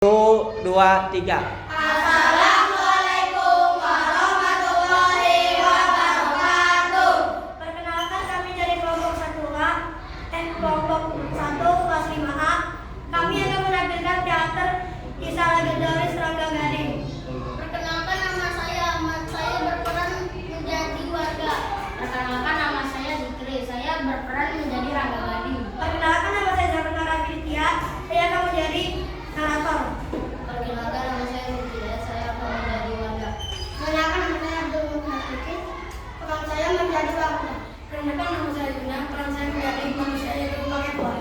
1, 2, 3. Assalamualaikum warahmatullahi wabarakatuh. Perkenalkan, kami dari kelompok 1A kelompok 1 kelas 5A. Kami akan menampilkan teater kisah legendaris Rangga Gading. Perkenalkan, nama saya Ahmad. Saya berperan menjadi warga. Perkenalkan, nama saya Zikri. Saya berperan menjadi Rangga Gading. Perkenalkan, nama saya Zafar Rafiditya. Saya akan menjadi narator. Perkenalkan, nama saya Zikri. Saya akan menjadi warga. Perkenalkan, nama saya Abdul Muhammad. Peran saya menjadi warga. Perkenalkan, nama saya Guna. Peran saya menjadi manusia yang pakai buah.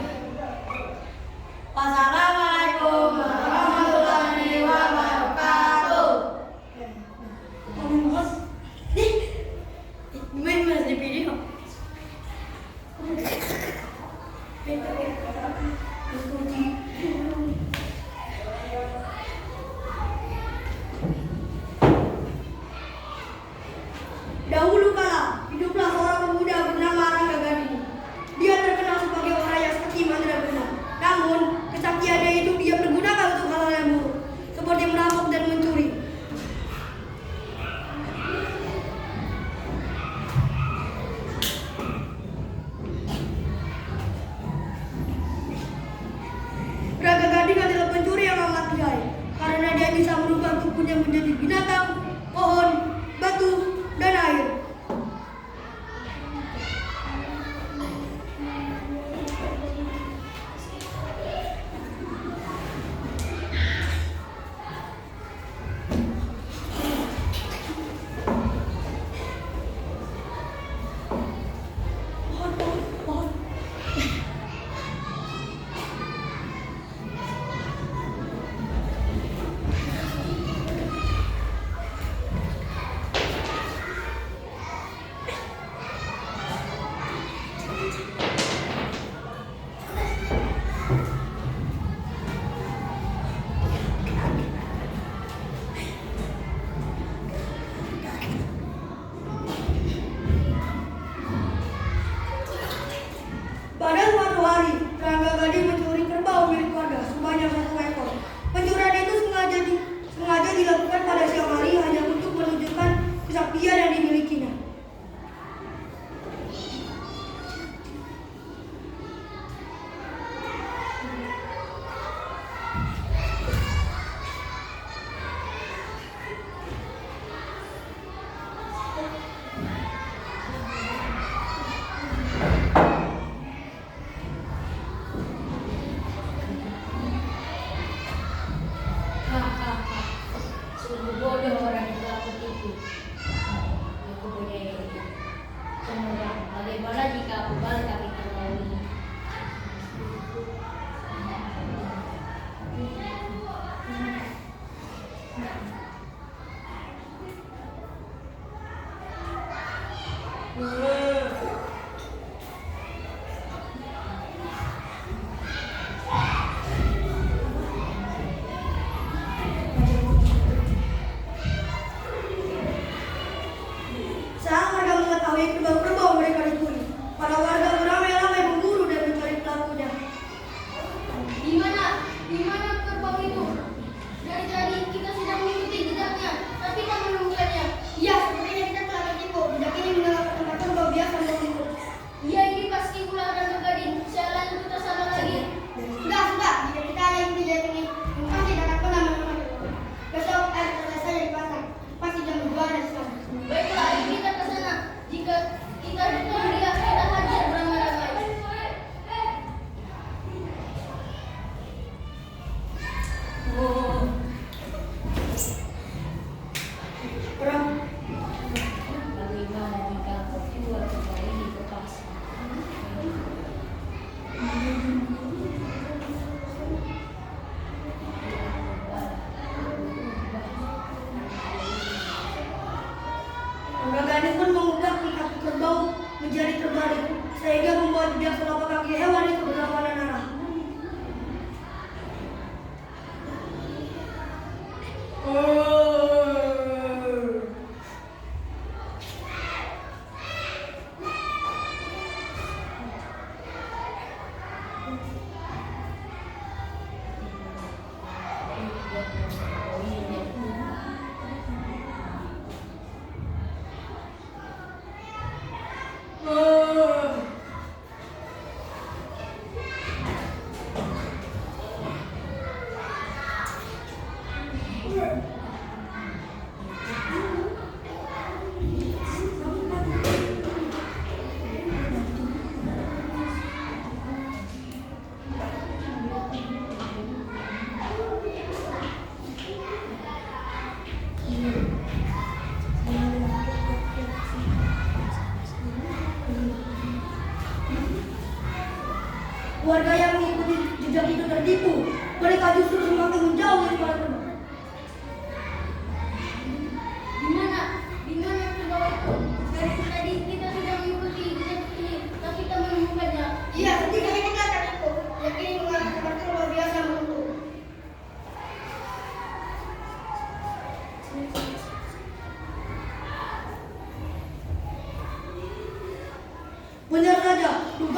Wassalamualaikum warahmatullahi wabarakatuh. Main mas di video. Dahulu kala, hiduplah seorang pemuda bernama Rangga Gading. Dia terkenal sebagai orang yang sakti mandraguna. Namun, kesaktiannya itu dia pergunakan untuk hal-hal yang buruk, seperti merampok dan mencuri. Rangga Gading adalah pencuri yang amat lihai, karena dia bisa merubah tubuhnya menjadi binatang, pohon, batu, dan air. Pada suatu hari, Rangga Gading mencuri kerbau milik warga sebanyak 1 ekor. Pencurian itu sengaja dilakukan pada siang hari hanya untuk menunjukkan kesaktian yang dimilikinya. Sungguh bodoh orang yang takut itu. Aku punya ide. Semoga bagaimana jika aku balik kaki kembali? Saat warga mengetahui kerbau-kerbau mereka dicuri, para warga beramai-ramai memburu dan mencari pelakunya. Di mana kerbau itu? Dari tadi kita sedang mengikuti jejaknya, tapi tak menemukannya. Iya, sepertinya kita telah tertipu. Jejak ini mengalami tempat kerbau biasa melingkar. Iya, ini pasti ulah Rangga Gading. Sialan, kita salah lagi. Sudah. Jika kita hanya ikuti jejak ini, mungkin tidak akan pernah menemukan. Besok air selesai di pasar. Pasti jam 2 dan setengah. Baiklah, ayo kita ke sana. Jika kita ketemu dia, kita hajar beramai-ramai. Bagaimana jika aku jual kerbau ini ke pasar? Rangga Gading pun mengubah kaki kerbau menjadi terbalik, sehingga membuat jejak telapak kaki hewan itu berlawanan arah.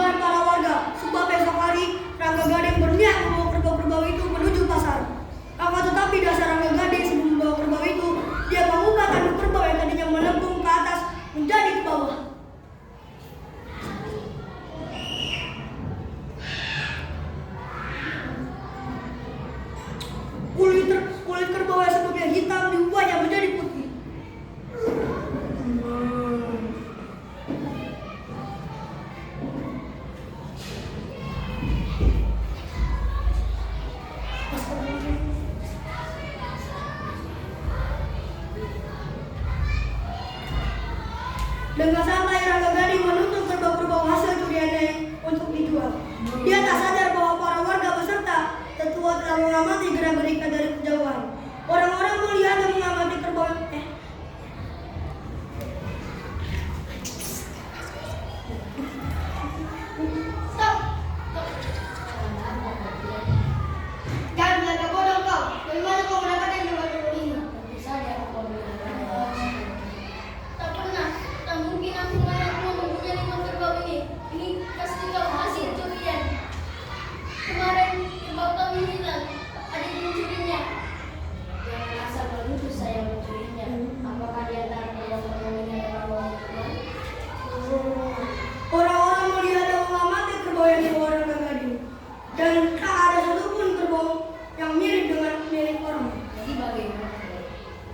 dugaan para warga. Sebab esok hari Rangga Gading berniat membawa kerbau-kerbau itu menuju pasar. Akan tetapi dasar Rangga Gading sebelum membawa kerbau itu, dia mengubah tanduk kerbau yang tadinya melengkung ke atas menjadi ke bawah. Kulit kerbau yang sebelumnya hitam diubahnya menjadi putih. Dengan santai Rangga Gading menuntut kerbau-kerbau hasil curiannya untuk dijual. Dia tak sadar bahwa para warga beserta tetua telah mengamati gerak-geriknya dari kejauhan. Orang-orang melihat dan mengamati kerbau. Stop. Jangan belaga bodoh kau. Dari mana kau mendapatkan kerbau ini? Tentu saja kau tak pernah, tak mungkin aku mengaku mempunyai 5 kerbau ini. Ini pasti kau hasil curian. Kemarin kerbau kami hilang, ada yang mencurinya. Jangan asal menuduh saya mencurinya. Apakah di antara kerbau ini adalah kerbau? Orang-orang melihat dan mengamati kerbau yang dibawa Rangga Gading. Dan tak ada satupun kerbau yang mirip dengan milik orang. Jadi bagaimana?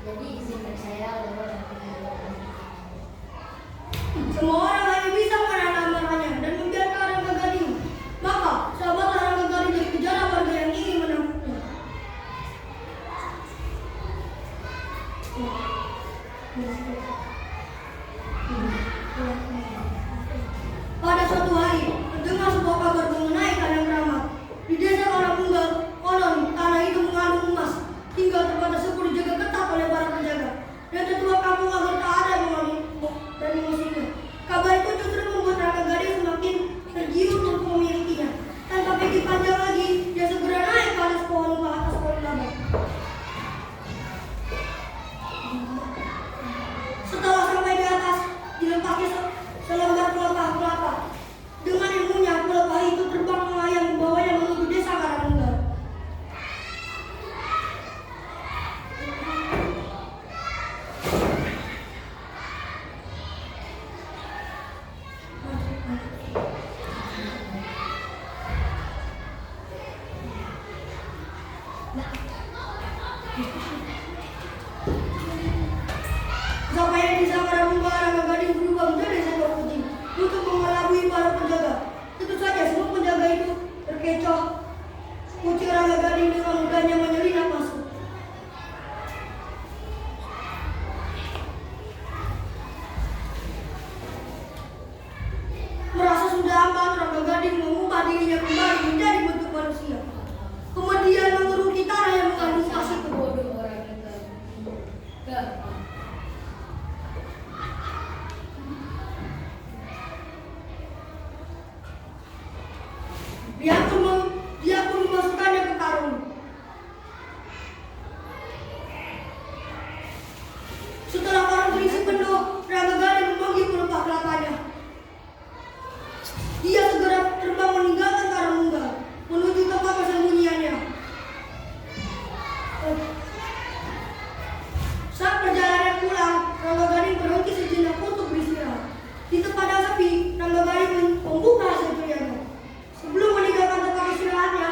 Jadi izinkan saya Semua orang hanya bisa menahan amarahnya dan membiarkan Rangga Gading. Maka sahabatlah Rangga Gading dari kejaran warga yang ingin menangkapnya. Pada suatu hari, terdengar sebuah kabar mengenai kandang keramat. Di desa Karangunggal, konon tanah itu mengandung emas, hingga terbatas sepuluh dijaga ketat oleh para penjaga. Dan tetua kampung agar tak ada yang mengambil dan mengusiknya. Kabar itu justru membuat Rangga Gading semakin tergiur untuk memilikinya. Tanpa pikir panjang lagi, dia segera naik ke atas pohon kelapa. Setelah sampai di atas, dilepasnya selembar kelapa. Dengan ilmunya, kelapa itu terbang melayang membawanya menuju desa Karangunggal. Sampai di desa Karangunggal, Rangga Gading berubah menjadi seekor kucing untuk mengelabui para penjaga. Tentu saja semua penjaga itu terkecoh. Kucing Rangga Gading dengan mudahnya menyelinap masuk. Merasa sudah aman, Rangga Gading mengubah dirinya kembali menjadi bentuk manusia. Kemudian mengeruki tanah yang mengandung emas itu. bodoh orang itu. Dia pun memasukkannya ke karung. Setelah karung terisi penuh, Rangga Gading memanggil pelepah kelapanya. Dia segera terbang meninggalkan Karangunggal menuju tempat persembunyiannya. Saat perjalanan pulang, Rangga Gading berhenti sejenak untuk beristirahat. Di tempat yang sepi, Rangga Gading membuka hasil curiannya. Sebelum meninggalkan tempat istirahatnya,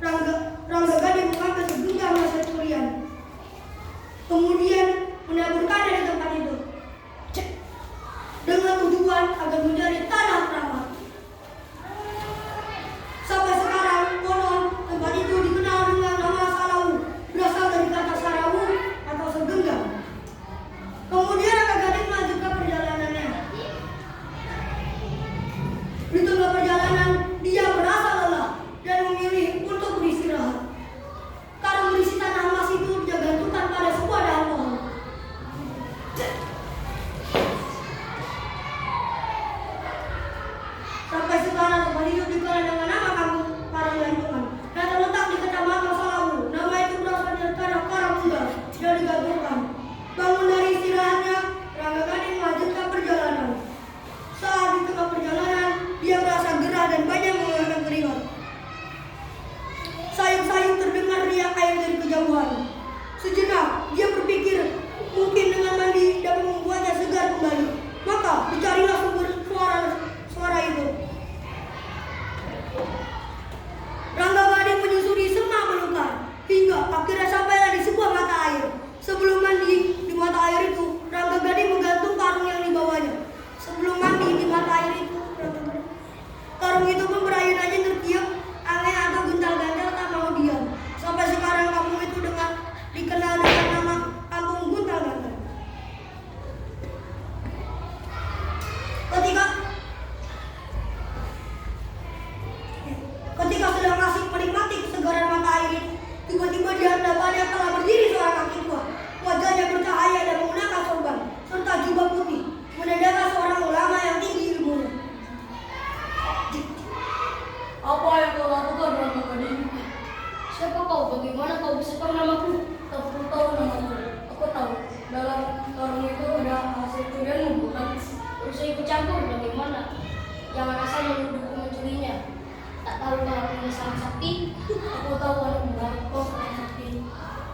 Rangga Gading mengambil segenggam hasil curian. Kemudian menaburkannya di tempat itu. Dengan tujuan agar menjadi tanah keramat. Sampai sekarang, konon tempat itu dikenal dengan nama Salawu, berasal dari kata Sarawu atau segenggam. Sebelum mandi di mata air itu, Rangga Gading menggantung karung yang dibawanya. Sebelum mandi di mata air itu, karung itu pun berayun aja tertiup angin atau guntal-gantal tak mau diam. Sampai sekarang kampung itu dikenal dengan nama Kampung Guntal-gantal. Ketika sedang asik menikmati kesegaran mata air itu, tiba-tiba di hadapannya telah berdiri seorang kaki tua. Wajahnya bercahaya dan menggunakan sorban serta jubah putih, menandakan seorang ulama yang tinggi ilmunya. Apa yang kau lakukan, Rangga Gading? Siapa kau? Bagaimana kau bisa tahu namaku? Tak perlu tahu namaku. Aku tahu. Dalam karung itu ada hasil curianmu, bukan? Usah ikut campur. Bagaimana? Jangan asal menuduhku mencurinya. Tak tahu kalau punya sang sakti. Aku tahu anak muda. Kau sang sakti.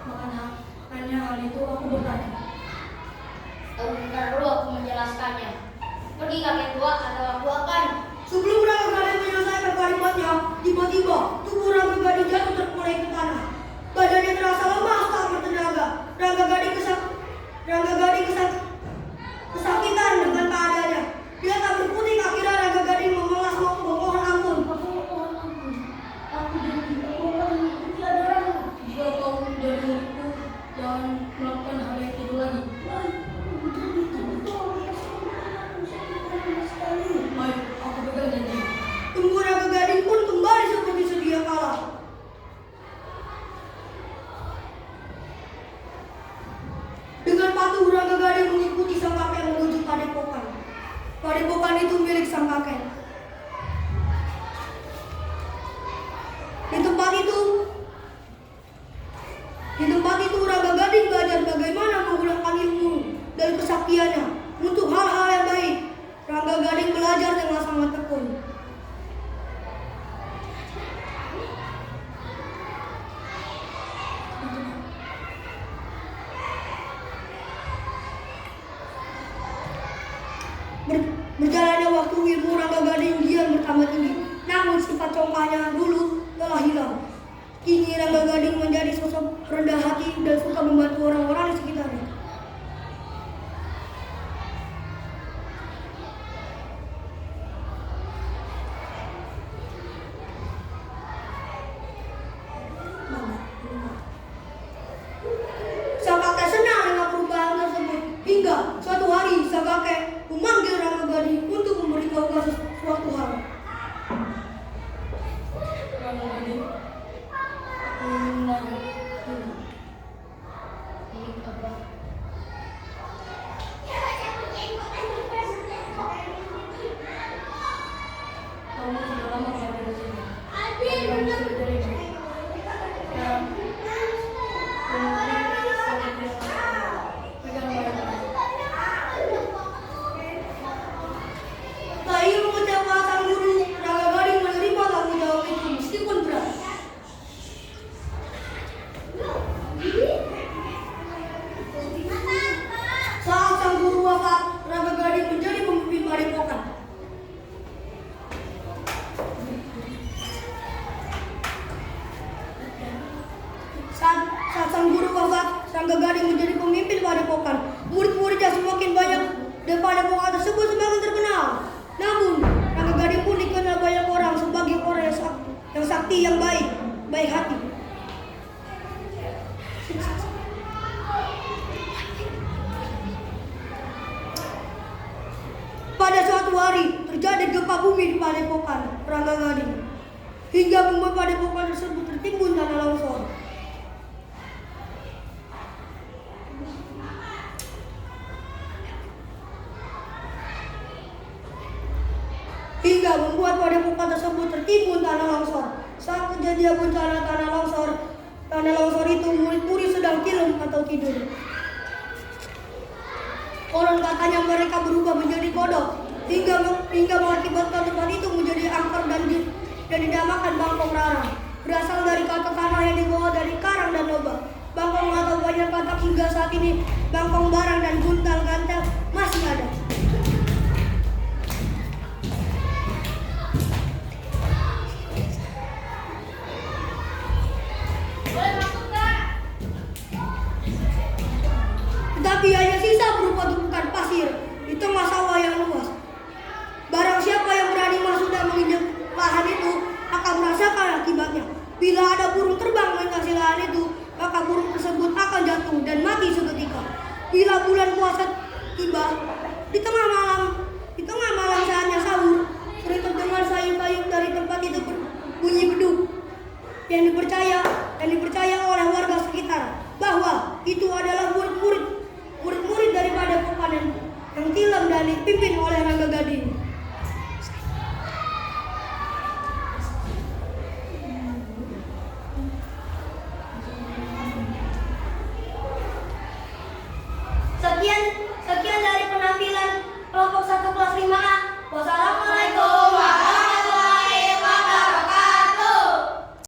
Makanya hanya hal itu aku bertanya. Bentar dulu aku menjelaskannya. Pergi kakek tua atau aku akan. Sebelum Rangga Gading menyelesaikan kalimatnya, tiba-tiba tubuh Rangga Gading jatuh terpelai ke tanah. Badannya terasa lemah tak bertenaga. Rangga Gading kesakitan dengan keadaannya. Dia tak berkutik, akhirnya Rangga Gading memelas memohon ampun. Aku tiada rasa. Jika kau dari muridku, jangan melakukan hal yang itu lagi. Baik, aku pegang janji. Tubuh Rangga Gading pun kembali seperti sedia kala. Dengan patuh Rangga Gading mengikuti sang kakek menuju padepokan. Padepokan itu milik sang kakek. Di tempat itu Rangga Gading belajar bagaimana menggunakan ilmu dan kesaktiannya untuk hal-hal yang baik. Rangga Gading belajar dengan sangat tekun. Berjalannya waktu, ilmu Rangga Gading kian bertambah tinggi. Namun sifat congkaknya dulu telah hilang. Kini Rangga Gading menjadi sosok rendah hati dan suka membantu orang-orang di sekitarnya. Sang kakek senang dengan perubahan tersebut. Hingga suatu hari sang kakek memanggil Rangga Gading untuk memberitahukan sesuatu hal. Rangga Gading, aku ingin menanya. Ini apa? Kamu sudah lama berada di sini. Kamu sudah jadi baik. Sekarang, pegang baik-baik. Tak ingin mengecewakan sang guru, Rangga Gading menerima tanggung jawab itu meskipun berat. Saat sang guru wafat, Rangga Gading menjadi pemimpin padepokan. Saat sang guru wafat, Rangga Gading menjadi pemimpin padepokan. Murid-muridnya semakin banyak dan padepokan tersebut semakin terkenal. Namun, Rangga Gading pun dikenal banyak orang sebagai orang yang sakti, yang baik hati. Pada suatu hari, terjadi gempa bumi di padepokan Rangga Gading, hingga membuat padepokan tersebut tertimbun tanah longsor. Saat kejadian bencana tanah longsor itu murid-murid sedang film atau tidur. Konon katanya mereka berubah menjadi kodok hingga mengakibatkan tempat itu menjadi angker dan dinamakan Bangkong Rarang. Berasal dari kata tanah yang dibawa dari karang dan lobak. Bangkong atau banyak kata hingga saat ini Bangkong Barang dan Guntal-gantal masih ada. akan merasakan akibatnya. Bila ada burung terbang melintasi lahan itu, maka burung tersebut akan jatuh dan mati seketika. Bila bulan puasa tiba, di tengah malam saatnya sahur, sering terdengar sayup-sayup dari tempat itu bunyi beduk yang dipercaya oleh warga sekitar bahwa itu adalah